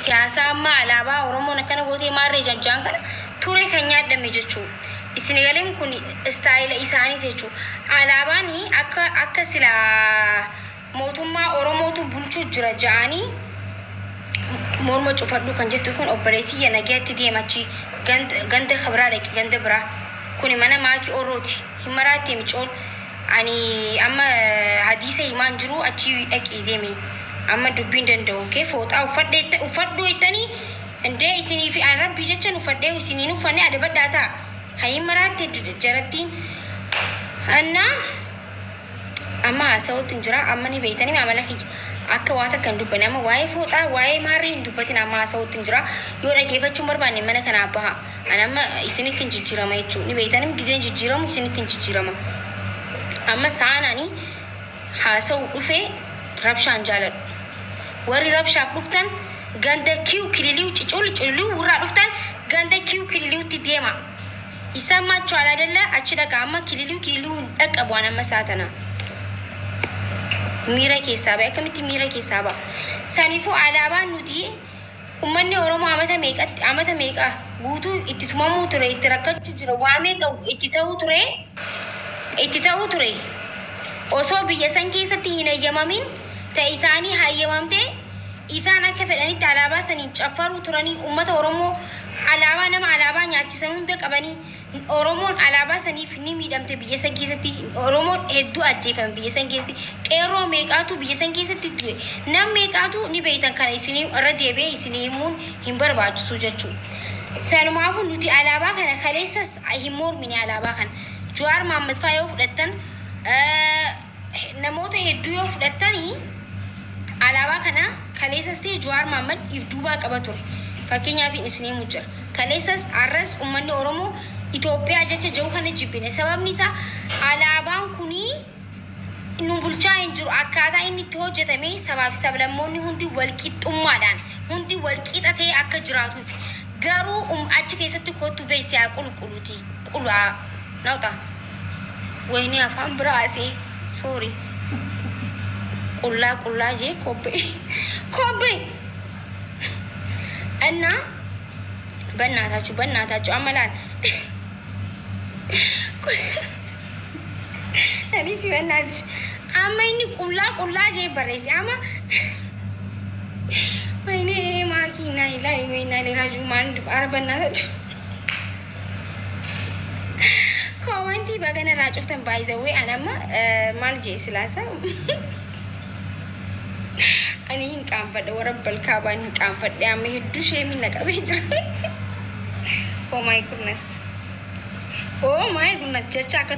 siyaasaa amma alaabaa Oromoon akkana gootee maarree jajjaan kana ture kan nyaadame jechuu isinigaleen kun istaayila isaanii jechuu alaabaani akka sila mootummaa Oromootu bulchuu jira jaanii morma cufadhu kan jettu kun opereetii yanageetti deemachi ganda khabraa dhaqi ganda biraa kun mana maaki orooti himaraatti micoon ani amma hadiisa himaan jiru achi dhaqi deemi amma dubbiin danda'u kee fooxaa uffadhu ittanii indee isinii fi an rabbi jechan uffadhee isiniin uffanne adabadhaata himaraatti jarattiin anna amma haasawutti jira amma ni beeytanii amala kiyya akka waata kan dubbane amma waa'ee fooxaa waa'ee maarrii hin dubbatin amma haasawutti jira yoo dhageeffachuun barbaanne mana kana baha an amma isinitti hin jijjiirama jechuun ni beeytanii gizeen jijjiiramu isinitti hin jijjiirama amma saanani haasawu dhufee rabshaan jaaladhu warri rabshaaf dhuftan ganda kiu kililiu ciculuu warra dhuftan ganda kiu kililiutti deema isa macho ala dalla achi dhaqa amma kililiu dhaqa bu'aan amma saatana mira keessa baa akkamitti mira keessa baa sanifu alaabaan nuti ummanni Oromoo amata meeqa guutuu itti tumamuu ture itti rakkachuu jira waa meeqa itti ta'uu ture osoo biyya san keessatti hin hayyamamin ta'e isaanii hayyamamte isaan akka fedhanitti alaabaa saniin caffaruu turanii ummata Oromoo alaabaa nama alaabaa nyaachisan hunda qabanii Oromoon alaabaa saniif ni miidhamte biyya san keessatti Oromoon hedduu ajjeefame biyya san keessatti qeerroo meeqaatu biyya san keessatti du'e nam meeqaatu ni beeytan kana isinii irra deebi'ee isinii himuun hin barbaachisu jechuudha sanumaafuu nuti alaabaa kana kaleessas hin mormine alaabaa kana Jawaar Mohaammed faa yoo fudhattan namoota hedduu yoo fudhattanii alaabaa kana kaleessas ta'e Jawaar Mohaammed ifduubaa qaba ture fakkeenyaaf isinii mujjira kaleessas arras ummanni Oromoo Itoophiyaa jecha jiru kana jibbine sababni isaa alaabaan kuni nu bulchaa hin jiru akkaataa inni itti hojjetame sabaaf sablammoonni hundi walqixxummaadhaan hundi walqixa ta'e akka jiraatuuf garuu achi keessatti kootu beeksisaa qulquluuti qulaa nauta wayni afaan biraasee sorry qullaa jee kobbee anna bannatachu amalaan ani si bannati amma inni qullaa jee barreesse amma wayne maakina ilaahi rajumaan arbannatachu komanti bagana rajuftan by the way anama mal jee silasa ani hin qaanfadhe warabbal kaabaan hin qaanfadhe amma hedduu sheemii naqabee jira oh my goodness jecha akka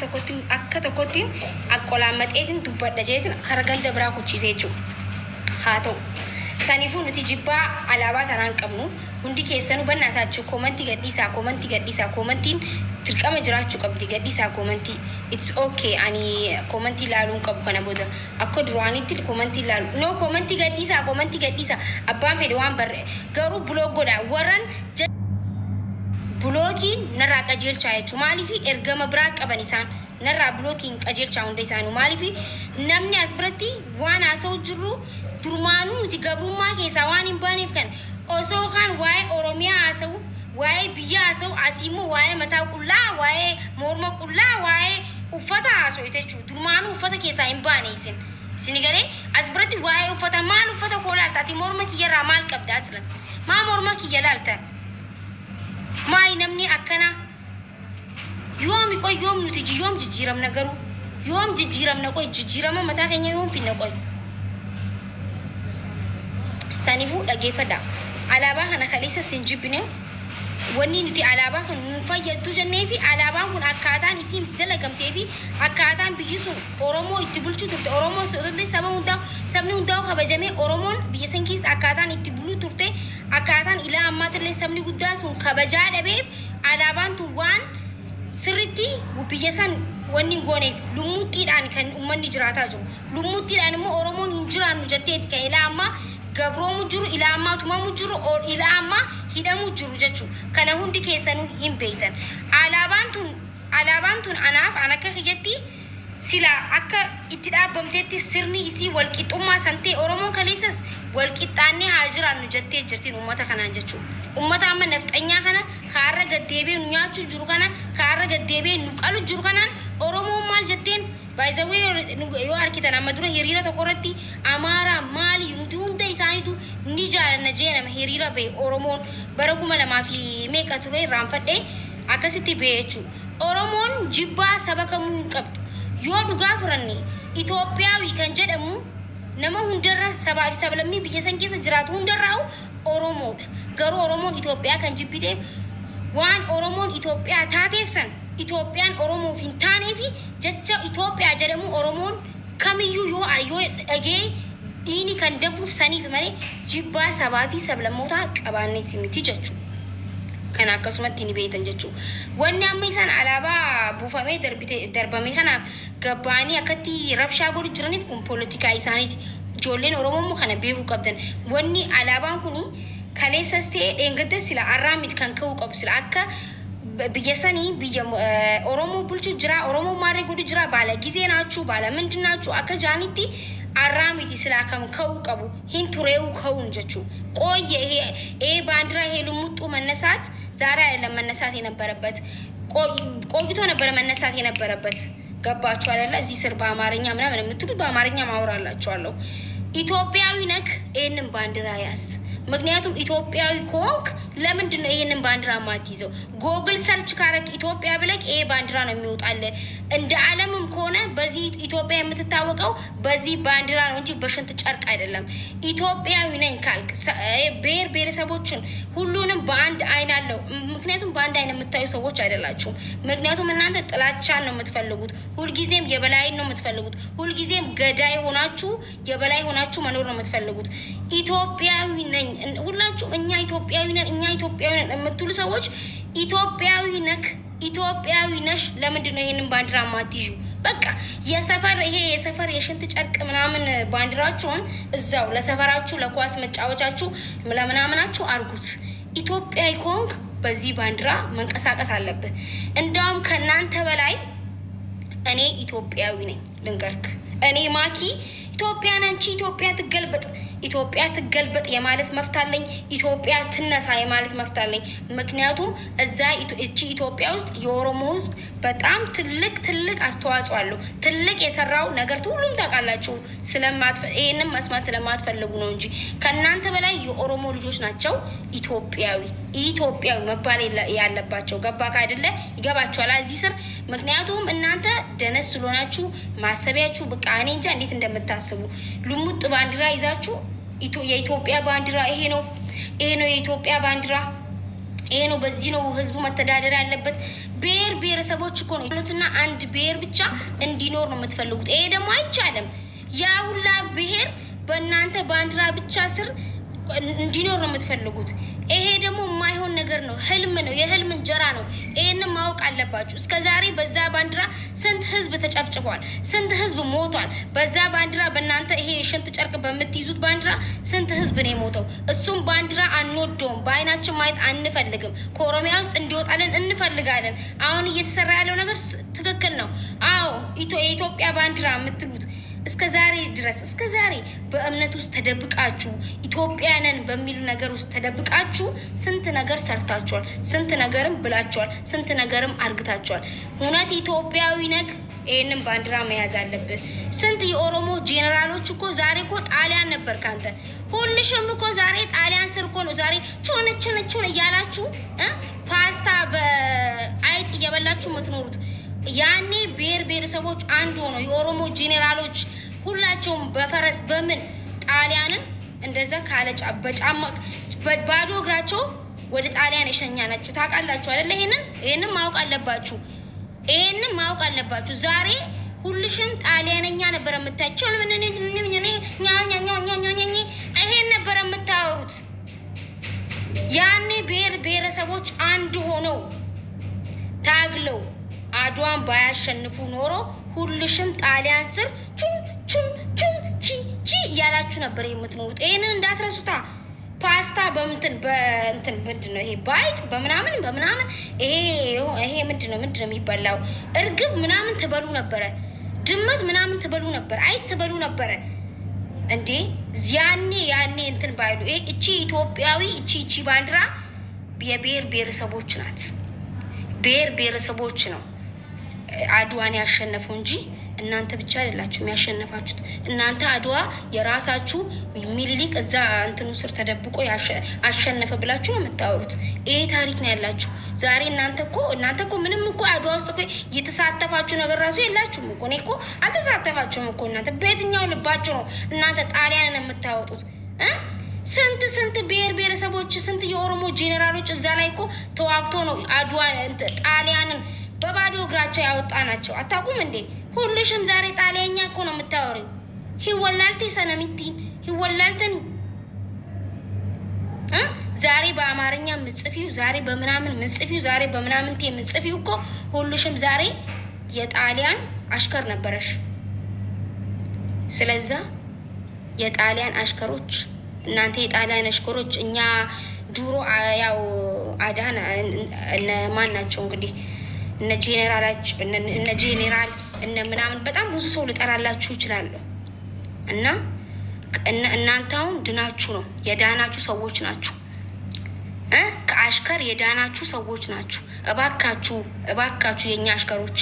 tokkottiin aqolaammaqeetiin dubbadha jeetiin kara ganda biraa kuchisiisee jiru haa ta'u saniifuu nuti jibbaa alaabaa tanaan qabnu hundi keessanuu bannaataachuu komantii gadhiisaa komantiin dirqama jiraachuu qabdi gadhiisaa komantii it's okay ani komantii laaluun qabu kana booda akka duraanitti komantii laalu no komantii gadhiisaa abbaan fedhe waan barre garuu buloogodha warran bulookiin narraa qajeelchaa jechuu maaliifi ergama biraa qaban isaan narraa bulookiin qajeelchaa hunda isaanuu maaliifi namni as biratti waan haasa'u jirru durmaanuu nuti gabrummaa keessaa waan hin baaneef kan osoo kan waa'ee Oromiyaa haasa'u waa'ee biyya haasa'u asiimmoo waa'ee mataa qullaa waa'ee morma qullaa waa'ee uffata haasa'u jechuudha durmaanuu uffata keessaa hin baane isin galee as biratti waa'ee uffata maal uffata koo laaltaati morma kiyyarraa maal qabda aslan maa morma kiyya laalta maay namni akkana yoom nuti yoom jijjiiramna garuu yoom jijjiirama mataa keenya yoom finna qoy saniifuu dhageeffadha alaabaa kana kaleessa sin jibbine wanni nuti alaabaa kan nu fayyaddu jennee fi alaabaan kun akkaataan isiin dalagamtee fi akkaataan biyyi sun Oromoo itti bulchuu turte Oromoo sodotte sabni hundaa kabajamee Oromoon biyya san keessa akkaataan itti buluu turte akkaataan ilaa ammaatillee sabni guddaan sun kabajaa dhabeef alaabaan tun waan sirritti biyya san wanni gooneef lummuttiidhaan kan ummanni jiraataa jiru lummuttiidhaan immoo Oromoon hin jiraannu jetteeti kan ilaa ammaa gabroomu jiru ilaa ammaa tumamu jiru ilaa ammaa hidhamu jiru jechuudha kana hundi keessanuu hin beektan alaabaan tun anaaf an akka kiyyatti sila akka itti dhaabamteetti sirni isii walqixxummaa santee Oromoon kaleessas walqixxaannee haa jiraannu jettee jirtiin uummata kanaan jechuudha. Uummata amma nafxanyaa kana kaarra gaddeebee nu nyaachuu jiru kana kaarra gaddeebee nu qalu jiru kanaan Oromoon maal jetteen baay'isawee yoo arkitan amma dura hiriira tokko irratti Amaara maali nuti hunda isaaniitu ni jaalanna jee nama hiriira ba'e Oromoon bara 2000 meeqa ture raanfadhee akkasitti ba'e jechuudha. Oromoon jibbaa saba kamuu hin qabdu. Yoo dhugaa furanne Itoophiyaawii kan jedhamu nama hundarra sabaa fi sablammii biyya san keessa jiraatu hundarraa Oromoodha. Garuu Oromoon Itoophiyaa kan jibbiteef waan Oromoon Itoophiyaa taateef san Itoophiyaan Oromoof hin taanee fi jecha Itoophiyaa jedhamu Oromoon kamiyyuu yoo dhagee dhiini kan dafuuf saniif malee jibbaa sabaa fi sablammootaa qabaanneeti miti jechuudha. Kan akkasumatti ni beekan jechuudha. Wanni amma isaan alaabaa buufamee darbame kanaaf gabbaanii akkatti rabshaa godhu jiraniif kun poolitikaa isaaniiti. Ijoolleen Oromoo kana beekuu qabdan. Wanni alaabaan kuni kaleessas ta'ee dheengaddas sila arraamit kan ka'uu qabu sila akka biyya sanii biyya Oromoo bulchu jira Oromoo maarree godhu jira baala gizee naachuu baala mindin naachuu akka jaanitti arraamiti sila kam ka'uu qabu hin tureewu ka'uun jechuudha. ቆየ ባንዲራ ይሄ ልሙጡ መነሳት ዛሬ አይደለም መነሳት የነበረበት ቆይቶ ነበር መነሳት የነበረበት ገባችሁ አይደለ እዚህ ስር በአማርኛ ምናምን የምትሉት በአማርኛ ማውራላችኋለሁ ኢትዮጵያዊ ነክ ይሄንን ባንዲራ ያስ ምክንያቱም ኢትዮጵያዊ ኮንክ ለምንድን ነው ይሄንን ባንዲራ ማትይዘው ጎግል ሰርች ካረክ ኢትዮጵያ ብለክ ይሄ ባንዲራ ነው የሚወጣለ እንደ ዓለምም ከሆነ በዚህ ኢትዮጵያ የምትታወቀው በዚህ ባንዲራ ነው እንጂ በሽንት ጨርቅ አይደለም ኢትዮጵያዊ ነኝ ካልክ ቤር ቤረሰቦችን ሁሉንም በአንድ አይን አለው ምክንያቱም በአንድ አይን የምታዩ ሰዎች አይደላችሁም ምክንያቱም እናንተ ጥላቻን ነው የምትፈልጉት ሁልጊዜም የበላይን ነው የምትፈልጉት ሁልጊዜም ገዳይ ሆናችሁ የበላይ ሆናችሁ መኖር ነው የምትፈልጉት ኢትዮጵያዊ ነኝ ሁላችሁ እኛ ኢትዮጵያዊ ነን እኛ ኢትዮጵያዊ ነን የምትሉ ሰዎች ኢትዮጵያዊ ነክ ኢትዮጵያዊ ነሽ ለምንድን ነው ይሄንን ባንዲራ ማትይዙ በቃ የሰፈር ይሄ የሰፈር የሽንት ጨርቅ ምናምን ባንዲራችሁን እዛው ለሰፈራችሁ ለኳስ መጫወቻችሁ ለምናምናችሁ አርጉት ኢትዮጵያዊ ኮንክ በዚህ ባንዲራ መንቀሳቀስ አለበት እንዳውም ከናንተ በላይ እኔ ኢትዮጵያዊ ነኝ ልንገርክ እኔ ማኪ ኢትዮጵያን አንቺ ኢትዮጵያ ትገልበጥ የማለት መፍታለኝ ኢትዮጵያ ትነሳ የማለት መፍታለኝ ምክንያቱም እዛ እቺ ኢትዮጵያ ውስጥ የኦሮሞ ህዝብ በጣም ትልቅ አስተዋጽኦ አለው ትልቅ የሰራው ነገር ሁሉም ታውቃላችሁ ይሄንን መስማት ስለማትፈልጉ ነው እንጂ ከናንተ በላይ የኦሮሞ ልጆች ናቸው ኢትዮጵያዊ መባል ያለባቸው ገባካ አይደለ ይገባችኋል እዚህ ስር ምክንያቱም እናንተ ደነስ ስለሆናችሁ ማሰቢያችሁ በቃ እኔ እንጃ እንዴት እንደምታስቡ ልሙጥ ባንዲራ ይዛችሁ የኢትዮጵያ ባንዲራ ይሄ ነው የኢትዮጵያ ባንዲራ ይሄ ነው በዚህ ነው ህዝቡ መተዳደር ያለበት ብሔር ብሔረሰቦች እኮ ነው ያሉትና አንድ ብሔር ብቻ እንዲኖር ነው የምትፈልጉት ይሄ ደግሞ አይቻልም ያ ሁላ ብሔር በእናንተ ባንዲራ ብቻ ስር እንዲኖር ነው የምትፈልጉት ይሄ ደግሞ ማይሆን ነገር ነው ህልም ነው የህልም እንጀራ ነው ይሄንን ማወቅ አለባችሁ እስከ ዛሬ በዛ ባንዲራ ስንት ህዝብ ተጨፍጭፏል ስንት ህዝብ ሞቷል በዛ ባንዲራ በእናንተ ይሄ ሽንት ጨርቅ በመትይዙት ባንዲራ ስንት ህዝብ ነው የሞተው እሱም ባንዲራ አንወደውም ባይናችን ማየት አንፈልግም ከኦሮሚያ ውስጥ እንዲወጣልን እንፈልጋለን አሁን እየተሰራ ያለው ነገር ትክክል ነው አዎ የኢትዮጵያ ባንዲራ የምትሉት እስከ ዛሬ በእምነት ውስጥ ተደብቃችሁ ኢትዮጵያንን በሚሉ ነገር ውስጥ ተደብቃችሁ ስንት ነገር ሰርታችኋል ስንት ነገርም ብላችኋል ስንት ነገርም አርግታችኋል ሁነት ኢትዮጵያዊ ነክ ይሄንን ባንዲራ መያዝ አለበት ስንት የኦሮሞ ጄኔራሎች እኮ ዛሬ እኮ ጣሊያን ነበር ካንተ ሁልሽም እኮ ዛሬ ጣሊያን ስር እኮ ነው ዛሬ ቾነቾነ ያላችሁ ፓስታ በአይጥ እየበላችሁ የምትኖሩት ያኔ ብሔረሰቦች አንድ ሆኖ የኦሮሞ ጄኔራሎች ሁላቸውም በፈረስ በምን ጣሊያንን እንደዛ ካለጫ በጫማ ባዶ እግራቸው ወደ ጣሊያን የሸኛናችሁ ታውቃላችሁ አይደል ይሄንን ማወቅ አለባችሁ ዛሬ ሁልሽም ጣሊያንኛ ነበር የምታቸው ይሄን ነበር የምታወሩት ያኔ ብሔረሰቦች አንድ ሆነው ታግለው አድዋን ባያሸንፉ ኖሮ ሁልሽም ጣሊያን ስር ቺ ያላችሁ ነበር የምትኖሩት ይሄንን እንዳትረሱታ ፓስታ በእንትን ምንድነው ይሄ ባይት በምናምን ይሄ ምንድነው የሚበላው እርግብ ምናምን ትበሉ ነበር ድመት ምናምን ትበሉ ነበር አይ ትበሉ ነበር እንዴ ያኔ እንትን ባይሉ እቺ ኢትዮጵያዊ እቺ ባንዲራ የብሔር ብሔረሰቦች ናት ብሔር ብሔረሰቦች ነው አድዋን ያሸነፈው እንጂ እናንተ ብቻ አይደላችሁም ያሸነፋችሁት እናንተ አድዋ የራሳችሁ ሚሊሊክ እዛ እንትኑ ስር ተደብቆ ያሸነፈ ብላችሁ ነው የምታወሩት ታሪክ ነው ያላችሁ ዛሬ እናንተ እኮ ምንም እኮ አድዋ ውስጥ እኮ የተሳተፋችሁ ነገር ራሱ የላችሁም እኮ እኔ እኮ አልተሳተፋችሁም እኮ እናንተ በየትኛው ልባችሁ ነው እናንተ ጣሊያንን የምታወጡት ስንት ብሔር ብሔረሰቦች ስንት የኦሮሞ ጄኔራሎች እዛ ላይ እኮ ተዋግቶ ነው አድዋ ጣሊያንን በባዶ እግራቸው ያወጣናቸው አታቁም እንዴ ሁሉሽም ዛሬ ጣሊያኛ እኮ ነው የምታወሪው ሂወላልቲ ሰነሚቲን ሂወላልተን ዛሬ በአማርኛ ምጽፊው ዛሬ በመናምን ምጽፊው ዛሬ በመናምን ምጽፊው እኮ ሁሉሽም ዛሬ የጣሊያን አሽከር ነበርሽ ስለዚህ የጣሊያን አሽከሮች እናንተ የጣሊያን አሽከሮች እኛ ዱሮ ያው አዳና እነ ማን ናቸው እንግዲህ እነ ጄኔራል እነ ምናምን በጣም ብዙ ሰው ልጠራላችሁ ይችላል እና እናንተው ድናችሁ ነው የዳናችሁ ሰዎች ናችሁ ከአሽከር የዳናችሁ ሰዎች ናችሁ እባካችሁ የኛ አሽከሮች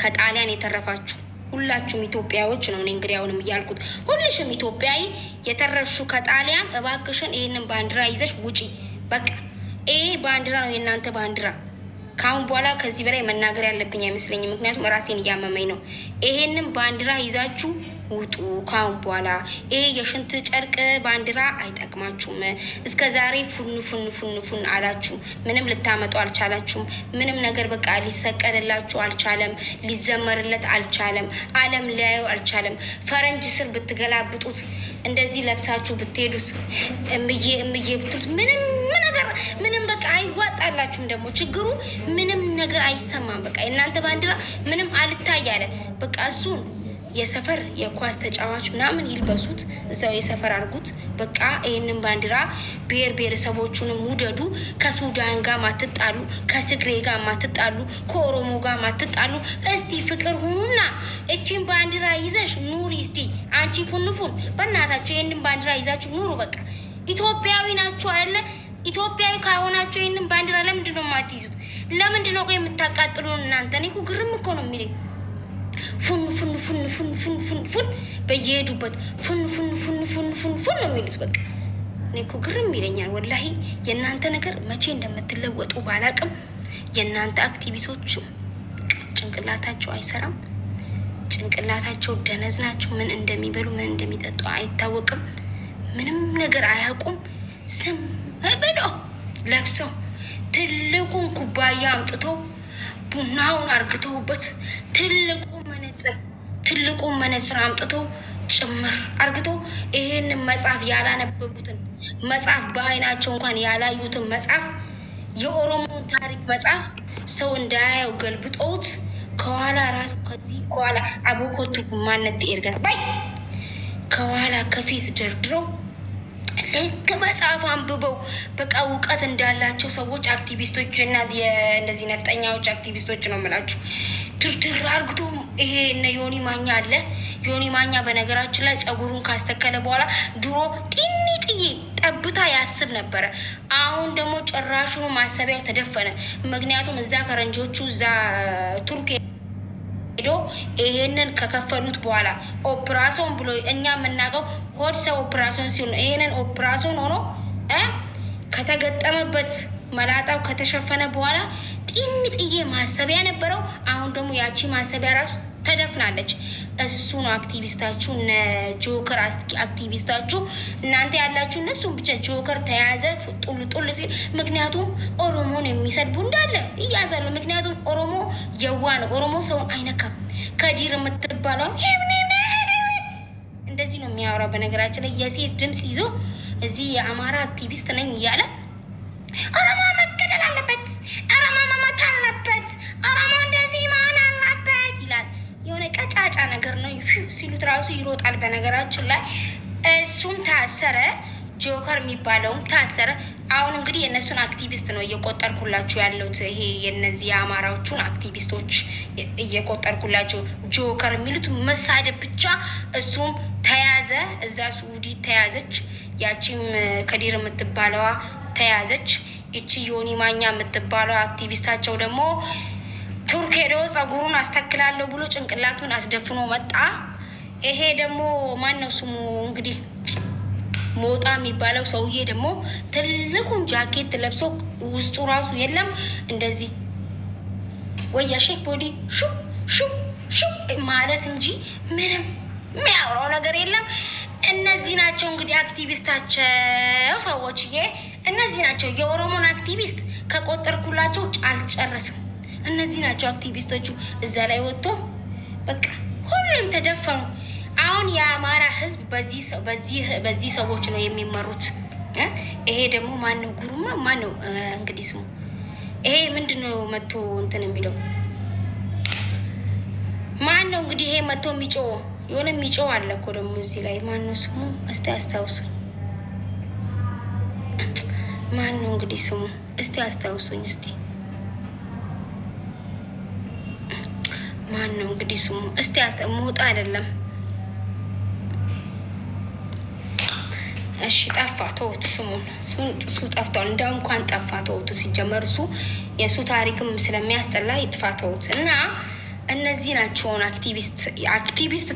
ከጣሊያን የተረፋችሁ ሁላችሁም ኢትዮጵያዎች ነው እንግዲህ አሁንም ይያልኩት ሁሉሽም ኢትዮጵያዊ የተረፍሹ ከጣሊያን እባክሽን ይሄንን ባንዲራ ይዘሽ ውጪ በቃ ባንዲራ ነው የናንተ ባንዲራ ካሁን በኋላ ከዚህ በላይ መናገር ያለብኝ አይመስለኝም ምክንያቱም ራሴን ያመመኝ ነው ይሄንን ባንዲራ ይዛችሁ ውጡ ካሁን በኋላ የሽንት ጨርቅ ባንዲራ አይጠቅማችሁም እስከ ዛሬ ፉን አላችሁ ምንም ልታመጡ አልቻላችሁም ምንም ነገር በቃ ሊሰቀልላችሁ አልቻለም ሊዘመርለት አልቻለም ዓለም ሊያዩ አልቻለም ፈረንጅ ስር ብትገላብጡት እንደዚህ ለብሳችሁ ብትሄዱት እምዬ ብትሉት ምንም በቃ አይዋጣላችሁም ደግሞ ችግሩ ምንም ነገር አይሰማም በቃ እናንተ ባንዲራ ምንም አልታያለ በቃ እሱን የሰፈር የኳስ ተጫዋች ምናምን ይልበሱት እዛው የሰፈር አርጉት በቃ ይሄንን ባንዲራ ብሔር ብሔረሰቦቹን ሙደዱ ከሱዳን ጋር ማትጣሉ ከትግሬ ጋር ማትጣሉ ከኦሮሞ ጋር ማትጣሉ እስቲ ፍቅር ሁኑና እቺን ባንዲራ ይዘሽ ኑሪ እስቲ አንቺ ፉንፉን በእናታችሁ ይሄንን ባንዲራ ይዛችሁ ኑሩ በቃ ኢትዮጵያዊ ናችሁ አይደለ ኢትዮጵያዊ ካሆናችሁ ይሄንን ባንዲራ ለምንድን ነው ማትይዙት ለምንድን ነው የምታቃጥሉን እናንተ እኔ እኮ ግርም እኮ ነው የሚለኝ ፉን በየሄዱበት ፉን ነው የሚሉት በቃ እኔ እኮ ግርም ይለኛል ወላሂ የናንተ ነገር መቼ እንደምትለወጡ ባላቅም የናንተ አክቲቪስቶች ጭንቅላታቸው አይሰራም ጭንቅላታቸው ደነዝናቸው ምን እንደሚበሉ ምን እንደሚጠጡ አይታወቅም ምንም ነገር አያውቁም ስም ብሎ ለብሰው ትልቁን ኩባያ አምጥተው ቡናውን አርግተውበት ትልቁ መነጽር አምጥተው ጭምር አርግተው ይሄንን መጽሐፍ ያላነበቡትን መጽሐፍ በአይናቸው እንኳን ያላዩትን መጽሐፍ የኦሮሞ ታሪክ መጽሐፍ ሰው እንዳያየው ገልብጦት ከኋላ ራስ ከዚህ ከኋላ አቡኮቱ ማንነት ይርጋት ባይ ከኋላ ከፊት ደርድረው ለክ መጽሐፍ አንብበው በቃ ውቀት እንዳላቸው ሰዎች አክቲቪስቶች እና እንደዚህ ነፍጠኛዎች አክቲቪስቶች ነው የምላችሁ ድርድር አርግቶ ይሄ እነ ዮኒ ማኛ አለ ዮኒ ማኛ በነገራችን ላይ ጸጉሩን ካስተከለ በኋላ ድሮ ጥንጥዬ ጠብታ ያስብ ነበር አሁን ደግሞ ጭራሹኑ ማሰቢያው ተደፈነ ምክንያቱም እዛ ፈረንጆቹ እዛ ቱርክ ሄዶ ይሄንን ከከፈሉት በኋላ ኦፕራሲዮን ብሎ እኛ መናገው ሆድ ሰው ኦፕራሲዮን ሲሆን ይሄንን ኦፕራሲዮን ሆኖ ከተገጠመበት መላጣው ከተሸፈነ በኋላ ጥንጥዬ ማሰቢያ ነበረው አሁን ደግሞ ያቺ ማሰቢያ ራሱ ተደፍናለች እሱ ነው አክቲቪስታችሁ ጆከር አክቲቪስታችሁ እናንተ ያላችሁ እነሱ ብቻ ጆከር ተያዘ ጡል ሲል ምክንያቱም ኦሮሞን የሚሰድቡ እንዳለ ይያዛሉ ምክንያቱም ኦሮሞ የዋን ኦሮሞ ሰው አይነካም ከዲር የምትባለው እንደዚህ ነው የሚያወራው በነገራችን ላይ የሴት ድምጽ ይዞ እዚህ የአማራ አክቲቪስት ነኝ ይያለ ኦሮሞ መገደል አለበት ኦሮሞ መሞት አለበት ኦሮሞ እንደዚህ ማን አለበት ይላል የሆነ ቀጫጫ ነገር ነው ሲሉት ራሱ ይሮጣል በነገራችን ላይ እሱም ታሰረ ጆከር የሚባለውም ታሰረ። አሁን እንግዲህ የነሱን አክቲቪስት ነው እየቆጠርኩላችሁ ያለሁት። ይሄ የነዚህ አማራዎቹን አክቲቪስቶች እየቆጠርኩላችሁ ጆከር የሚሉት መሳደብ ብቻ። እሱም ተያዘ፣ እዛ ሱዲ ተያዘች። ያቺም ከዲር የምትባለዋ ተያዘች። እቺ ዮኒ ማኛ የምትባለው አክቲቪስታቸው ደግሞ ቱርክ ሄዶ ጸጉሩን አስተክላለሁ ብሎ ጭንቅላቱን አስደፍኖ መጣ። ይሄ ደግሞ ማን ነው ስሙ እንግዲህ ሞጣ የሚባለው ሰውዬ ደግሞ ትልቁን ጃኬት ለብሶ ውስጡ ራሱ የለም እንደዚህ ወያ ሼክ ቦዲ ሹ ሹ ሹ ማለት እንጂ ምንም የሚያወራው ነገር የለም። እነዚህ ናቸው እንግዲህ አክቲቪስታቸው ሰዎችዬ፣ እነዚህ ናቸው የኦሮሞን አክቲቪስት ከቆጠርኩላቸው አልጨረስም። እነዚህ ናቸው አክቲቪስቶቹ እዛ ላይ ወጥቶ በቃ ሁሉም ተደፈኑ። አሁን የአማራ ህዝብ በዚህ ሰዎች ነው የሚመሩት። ይሄ ደግሞ ማን ነው ጉሩማ ማን ነው እንግዲህ ስሙ ይሄ ምንድነው መጥቶ እንትን የሚለው ማን ነው እንግዲህ ይሄ መጥቶ የሚጮህ የሆነ የሚጮህ አለ እኮ ደግሞ እዚህ ላይ ማን ነው ስሙ እስቲ አስታውሱኝ። ማን ነው እንግዲህ ስሙ እስቲ አስታውሱኝ እስቲ ማን ነው እንግዲህ ስሙ እስቲ ሞጣ አይደለም እሺ ጠፋ ተውት ስሙን እሱ ጠፍቷል። እንደው እንኳን ጠፋ ተውት ሲጀመር እሱ የሱ ታሪክም ስለሚያስጠላ ይጥፋ ተውት። እና እነዚህ ናቸው አክቲቪስት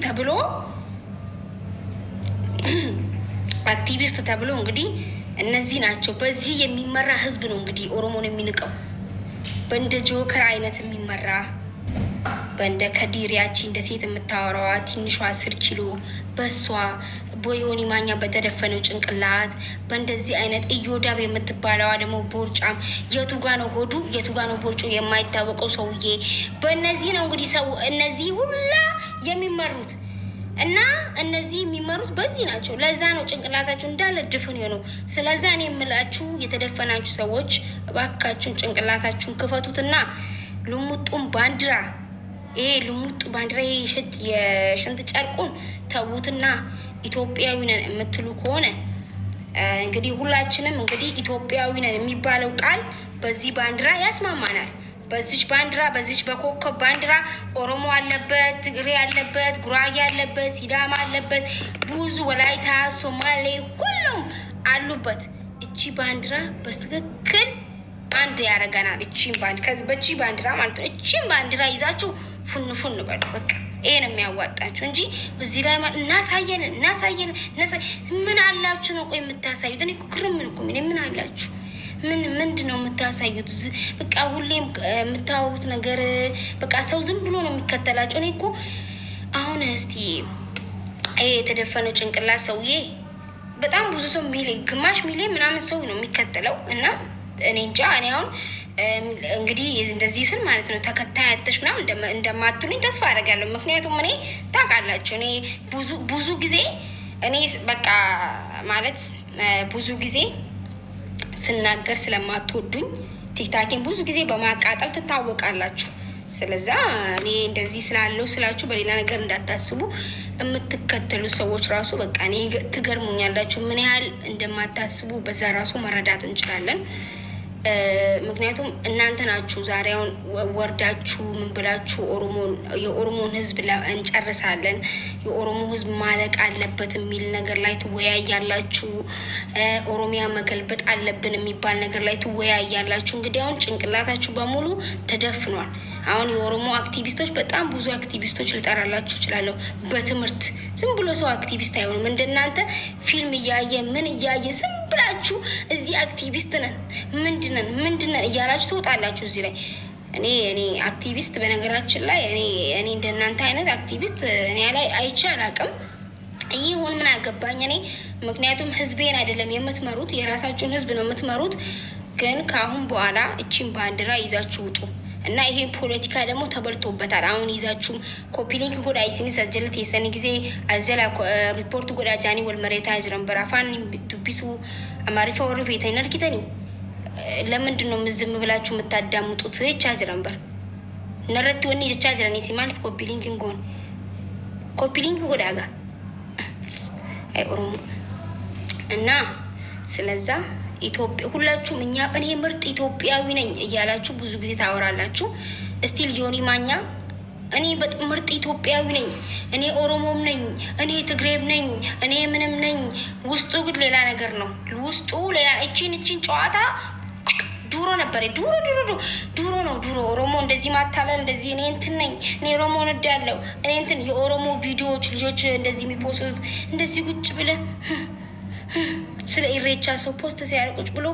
ተብሎ እንግዲህ እነዚህ ናቸው። በዚህ የሚመራ ህዝብ ነው እንግዲህ ኦሮሞን የሚንቀው በእንደ ጆከር አይነት የሚመራ በእንደ ከዲሪያቺ እንደ ሴት የምታወራዋ ትንሿ 10 ኪሎ በሷ ቦዮኒ ማኛ በተደፈነው ጭንቅላት በእንደዚህ አይነት እዮዳብ የምትባለዋ ደግሞ ቦርጫም የቱጋ ነው ሆዱ የቱጋ ነው ቦርጩ የማይታወቀው ሰውዬ በእነዚህ ነው እንግዲህ ሰው እነዚህ ሁላ የሚመሩት እና እነዚህ የሚመሩት በዚህ ናቸው። ለዛ ነው ጭንቅላታችሁ እንዳለ ድፍን ነው። ስለዚህ እኔ የምላችሁ የተደፈናችሁ ሰዎች እባካችሁን ጭንቅላታችሁን ክፈቱትና ልሙጡን ባንዲራ ይሄ ልሙጥ ባንዲራ የሽንት ጨርቁን ተውትና ኢትዮጵያዊ ነን የምትሉ ከሆነ እንግዲህ ሁላችንም እንግዲህ ኢትዮጵያዊ ነን የሚባለው ቃል በዚህ ባንዲራ ያስማማናል። በዚህ ባንዲራ በዚህ በኮከብ ባንዲራ ኦሮሞ አለበት፣ ትግሬ አለበት፣ ጉራጌ አለበት፣ ሲዳማ አለበት፣ ብዙ ወላይታ፣ ሶማሌ ሁሉም አሉበት። እቺ ባንዲራ በስትክክል አንድ ያረጋናል። እቺን ባንዲራ ማለት ነው። እቺን ባንዲራ ይዛችሁ ፉን በሉ በቃ ይሄ ነው የሚያዋጣችሁ እንጂ እዚህ ላይ እናሳየን ምን አላችሁ ነው ቆይ የምታሳዩት? እኔ እኮ ግርም ነው እኮ ምን አላችሁ? ምንድነው የምታሳዩት? በቃ ሁሌም የምታወሩት ነገር በቃ ሰው ዝም ብሎ ነው የሚከተላችሁ። እኔ እኮ አሁን እስቲ ይሄ የተደፈነው ጭንቅላት ሰውዬ በጣም ብዙ ሰው ግማሽ ሚሊዮን ምናምን ሰው ነው የሚከተለው እና እኔ እንጃ እኔ አሁን እንግዲህ እንደዚህ ስል ማለት ነው ተከታይ አጥተሽ ምናምን እንደማትሉኝ ተስፋ አደርጋለሁ። ምክንያቱም እኔ ታውቃላችሁ እኔ ብዙ ጊዜ እኔ በቃ ማለት ብዙ ጊዜ ስናገር ስለማትወዱኝ ቲክታኬን ብዙ ጊዜ በማቃጠል ትታወቃላችሁ። ስለዚህ እኔ እንደዚህ ስላችሁ በሌላ ነገር እንዳታስቡ። የምትከተሉ ሰዎች ራሱ በቃ እኔ ትገርሙኛላችሁ ምን ያህል እንደማታስቡ በዛ ራሱ መረዳት እንችላለን። ምክንያቱም እናንተ ናችሁ ዛሬውን ወርዳችሁ ምን ብላችሁ የኦሮሞን ህዝብ እንጨርሳለን የኦሮሞ ህዝብ ማለቅ አለበት የሚል ነገር ላይ ትወያያላችሁ። ኦሮሚያ መገልበጥ አለብን የሚባል ነገር ላይ ትወያያላችሁ። እንግዲህ አሁን ጭንቅላታችሁ በሙሉ ተደፍኗል። አሁን የኦሮሞ አክቲቪስቶች በጣም ብዙ አክቲቪስቶች ልጠራላችሁ እችላለሁ። በትምህርት ዝም ብሎ ሰው አክቲቪስት አይሆንም። እንደናንተ ፊልም እያየ ምን እያየ ዝም ብላችሁ እዚህ አክቲቪስት ነን ምንድነን እያላችሁ ትወጣላችሁ እዚህ ላይ። እኔ አክቲቪስት በነገራችን ላይ እኔ እንደናንተ አይነት አክቲቪስት እኔ ላይ አይቼ አላቅም። ይሁን ምን አገባኝ እኔ ምክንያቱም ህዝቤን አይደለም የምትመሩት የራሳችሁን ህዝብ ነው የምትመሩት። ግን ካሁን በኋላ እቺን ባንዲራ ይዛችሁ ውጡ እና ይሄ ፖለቲካ ደግሞ ተበልቶበታል። አሁን ይዛችሁ ኮፒ ሊንክ ጎዳ አይሲኒ ሰጀልት የሰኒ ጊዜ አዘላ ሪፖርት ጎዳ ጃኒ ወልመሬታ ጅረን በራፋን ዱቢሱ አማሪፋ ወርፍ የተነርኪተኒ ለምንድን ነው ዝም ብላችሁ የምታዳምጡት? ቻጅረንበር ነረት ወኒ ቻጅረኒ ሲማልፍ ኮፒ ሊንክ ጎዳ ጋ አይ ኦሮሞ እና ስለዛ ኢትዮጵያ ሁላችሁም እኔ ምርጥ ኢትዮጵያዊ ነኝ እያላችሁ ብዙ ጊዜ ታወራላችሁ እስቲል ጆኒ ማኛ እኔ በጣም ምርጥ ኢትዮጵያዊ ነኝ እኔ ኦሮሞም ነኝ እኔ ትግሬም ነኝ እኔ ምንም ነኝ ውስጡ ግን ሌላ ነገር ነው ውስጡ ሌላ እቺን ጨዋታ ዱሮ ነበር ዱሮ ነው ኦሮሞ እንደዚህ ማታለል እንደዚህ እኔ እንትን ነኝ እኔ ኦሮሞ ነዳለው እኔ እንትን የኦሮሞ ቪዲዮዎች ልጆች እንደዚህ የሚፖስቱት እንደዚህ ቁጭ ብለ ስለ ኢሬቻ ሰው ፖስት ሲያርቁጭ ብሎ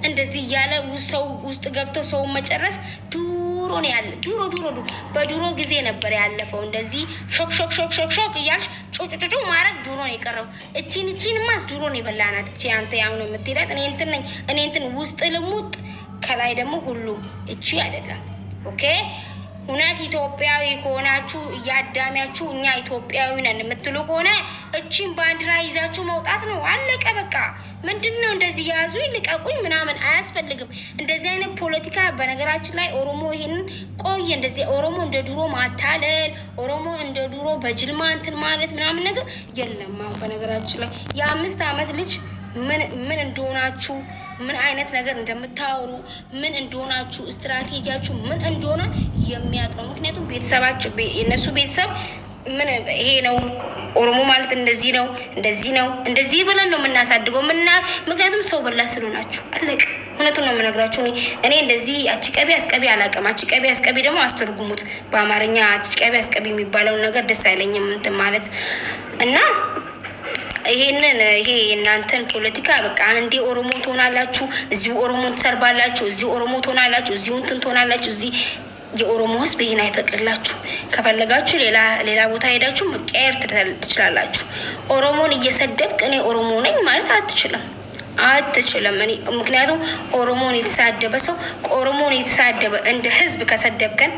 እንደዚህ ያለ ሰው ውስጥ ገብቶ ሰው መጨረስ ዱሮ ነው ያለ ዱሮ በዱሮ ጊዜ ነበር ያለፈው እንደዚህ ሾክ እያልሽ ጮጮጮ ማረግ ዱሮ ነው የቀረው እቺን ማስ ዱሮ ነው ይበላናት እቺ አንተ ያው ነው የምትይላት እኔ እንትን ውስጥ ልሙጥ ከላይ ደግሞ ሁሉ እቺ አይደለም ኦኬ ሁናት ኢትዮጵያዊ ከሆናችሁ ያዳሚያችሁ እኛ ኢትዮጵያዊ ነን የምትሉ ከሆነ እቺን ባንዲራ ይዛችሁ መውጣት ነው አለቀ በቃ ምንድነው እንደዚህ ያዙ ይልቀቁኝ ምናምን አያስፈልግም እንደዚህ አይነት ፖለቲካ በነገራችን ላይ ኦሮሞ ይሄንን ቆይ እንደዚህ ኦሮሞ እንደ ድሮ ማታለል ኦሮሞ እንደ ድሮ በጅልማ እንትን ማለት ምናምን ነገር የለም በነገራችን ላይ የ5 አመት ልጅ ምን እንደሆናችሁ ምን አይነት ነገር እንደምታወሩ ምን እንደሆናችሁ ስትራቴጂያችሁ ምን እንደሆነ የሚያውቅ ነው ምክንያቱም ቤተሰባችሁ የነሱ ቤተሰብ ምን ይሄ ነው ኦሮሞ ማለት እንደዚህ ብለን ነው የምናሳድገው ምክንያቱም ሰው በላ ስለሆናችሁ አለቀ እውነቱን ነው የምነግራችሁ እኔ እንደዚህ አጭቀቢ አስቀቢ አላቀም አጭቀቢ አስቀቢ ደግሞ አስተርጉሙት በአማርኛ አጭቀቢ አስቀቢ የሚባለው ነገር ደስ አይለኝም እንትን ማለት እና ይሄ እናንተን ፖለቲካ በቃ አንዴ ኦሮሞ ትሆናላችሁ እዚሁ ኦሮሞ ተሰርባላችሁ እዚሁ ኦሮሞ ትሆናላችሁ እዚሁ እንትን ትሆናላችሁ እዚህ የኦሮሞ ህዝብ ይሄን አይፈቅድላችሁ ከፈለጋችሁ ሌላ ቦታ ሄዳችሁ መቀየር ትችላላችሁ ኦሮሞን እየሰደብክ እኔ ኦሮሞ ነኝ ማለት አትችልም እኔ ምክንያቱም ኦሮሞን የተሳደበ ሰው ኦሮሞን የተሳደበ እንደ ህዝብ ከሰደብከን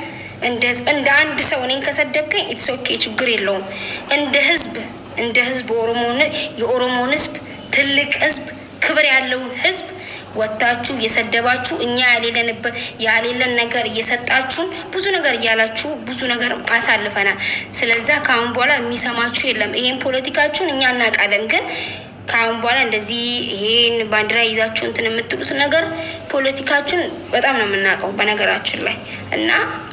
እንደ አንድ ሰው እኔን ከሰደብከኝ ኢትስ ኦኬ ችግር የለውም እንደ ህዝብ የኦሮሞን ህዝብ ትልቅ ህዝብ ክብር ያለው ህዝብ ወጣችሁ የሰደባችሁ እኛ ያሌለን ነገር እየሰጣችሁን ብዙ ነገር ያላችሁ ብዙ ነገር አሳልፈናል ስለዛ ካሁን በኋላ የሚሰማችሁ የለም ይሄን ፖለቲካችሁን እኛ እናቃለን ግን ካሁን በኋላ እንደዚህ ይሄን ባንዲራ ይዛችሁ እንትን የምትሉት ነገር ፖለቲካችሁን በጣም ነው የምናቀው በነገራችን ላይ እና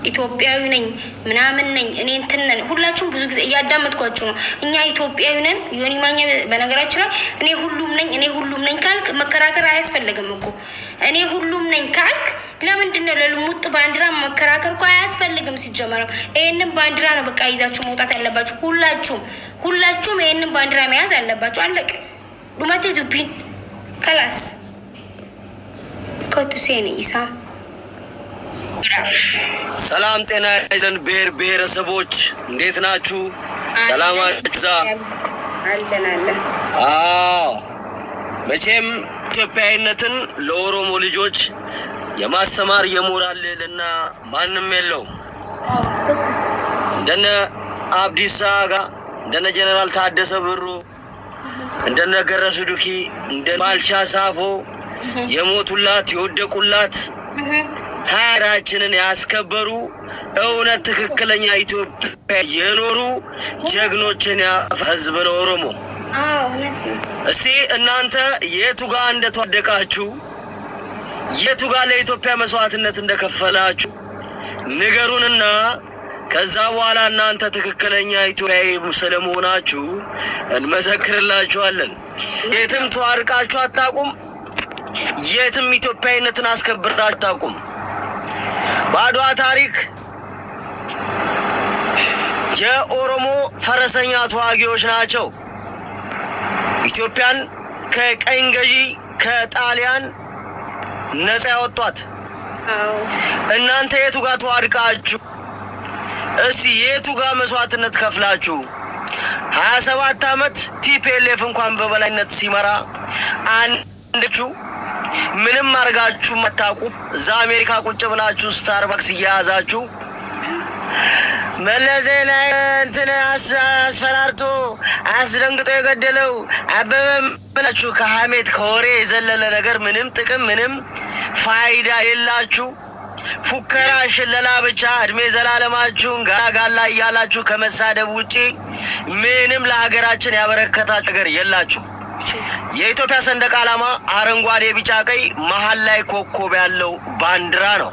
ኢትዮጵያዊ ነኝ ምናምን ነኝ እኔ እንትን ነኝ ሁላችሁም ብዙ ጊዜ ያዳመጥኳችሁ ነው እኛ ኢትዮጵያዊ ነን ዮኒ ማኛ በነገራችን ላይ እኔ ሁሉም ነኝ ካልክ መከራከር አያስፈልግም እኮ እኔ ሁሉም ነኝ ካልክ ለምንድነው ለልሙጥ ባንዲራ መከራከር እኮ አያስፈልግም ሲጀመር ይሄንን ባንዲራ ነው በቃ ይዛችሁ መውጣት ያለባችሁ ሁላችሁም ይሄንን ባንዲራ መያዝ አለባችሁ አለቀ ዱማቴ ዱፒን خلاص ኮትሴኒ ኢሳም ሰላም ጤና ይዘን ብሔረሰቦች እንዴት ናችሁ ሰላማችሁ አለናለ መቼም ኢትዮጵያዊነትን ለኦሮሞ ልጆች የማስተማር የሞራል ልዕልና ማንም የለው እንደነ አብዲሳ ጋ እንደነ ጀነራል ታደሰ ብሩ እንደነ ገረሱ ዱኪ እንደነ ባልቻ ሳፎ የሞቱላት የወደቁላት ሀገራችንን ያስከበሩ እውነት ትክክለኛ ኢትዮጵያ የኖሩ ጀግኖችን ያፈዝብ ነው ኦሮሞ እስቲ እናንተ የቱ ጋር እንደተወደቃችሁ የቱ ጋር ለኢትዮጵያ መስዋዕትነት እንደከፈላችሁ ንገሩንና ከዛ በኋላ እናንተ ትክክለኛ ኢትዮጵያዊ ስለመሆናችሁ እንመሰክርላችኋለን የትም ተዋርቃችሁ አታቁም የትም ኢትዮጵያዊነትን አስከብራችሁ አታቁም ባድዋ ታሪክ የኦሮሞ ፈረሰኛ ተዋጊዎች ናቸው ኢትዮጵያን ከቀኝ ገዢ ከጣሊያን ነፃ ያወጧት እናንተ የቱ ጋር ተዋርቃችሁ እስቲ የቱ ጋር መስዋዕትነት ከፍላችሁ 27 አመት ቲፒኤልኤፍ እንኳን በበላይነት ሲመራ አንድቹ ምንም አርጋችሁ መታቁ ዛ አሜሪካ ቁጭ ብላችሁ ስታርባክስ ያያዛችሁ መለዘና እንትን አስፈራርቶ አስደንግጦ የገደለው አበበም ብላችሁ ከሐሜት ከወሬ የዘለለ ነገር ምንም ጥቅም ምንም ፋይዳ የላችሁ ፉከራ ሽለላ ብቻ እድሜ ዘላለማችሁን ጋጋላ ያላችሁ ከመሳደብ ውጪ ምንም ለሀገራችን ያበረከታችሁ ነገር የላችሁ የኢትዮጵያ ሰንደቅ ዓላማ አረንጓዴ ቢጫ ቀይ መሃል ላይ ኮከብ ያለው ባንዲራ ነው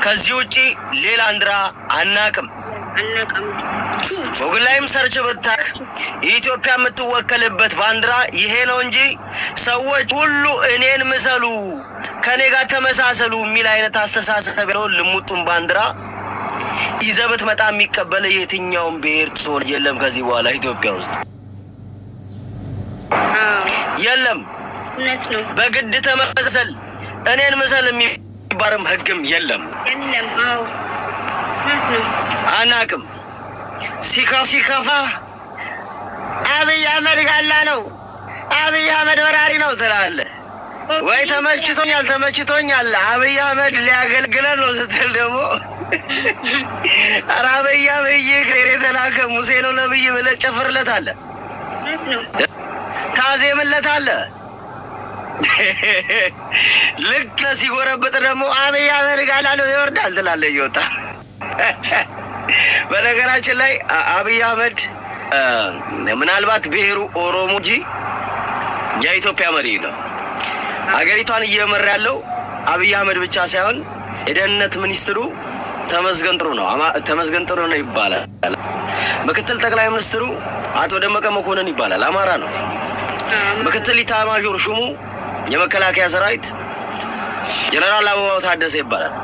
ከዚህ ውጪ ሌላ ባንዲራ አናቅም ወግላይም ሰርች በታክ ኢትዮጵያ የምትወከልበት ባንዲራ ይሄ ነው እንጂ ሰዎች ሁሉ እኔን ምሰሉ ከኔ ጋር ተመሳሰሉ ሚል አይነት አስተሳሰብ ነው ልሙጡን ባንዲራ ይዘበት መጣ የሚቀበል የትኛውን ብሔር ጾር የለም ከዚህ በኋላ ኢትዮጵያ ውስጥ የለም እውነት ነው በግድ ተመሳሰል እኔን ምሰል የሚባርም ህግም የለም አው እውነት ነው አናቅም ሲካፋ አብይ አህመድ ጋላ ነው አብይ አህመድ ወራሪ ነው ተላለ ወይ ተመችቶኛል አብይ አህመድ ሊያገልግለን ነው ስትል ደግሞ አብይ ግሬ ተላከ ሙሴ ነው ነብይ ብለ ጨፍርለታለ እውነት ነው ታዜምለታለ ልክ ሲጎረበጥ ደግሞ አብይ አህመድ ጋላ ነው ይወርዳል ተላለ ይወጣ በነገራችን ላይ አብይ አህመድ ምናልባት ብሔሩ ኦሮሞ እንጂ የኢትዮጵያ መሪ ነው አገሪቷን እየመራ ያለው አብይ አህመድ ብቻ ሳይሆን የደህንነት ሚኒስትሩ ተመስገን ጥሩ ነው ይባላል ምክትል ጠቅላይ ሚኒስትሩ አቶ ደመቀ መኮንን ይባላል አማራ ነው ምክትል ኢታማዦር ሹሙ የመከላከያ ሰራዊት ጀነራል አበባው ታደሰ ይባላል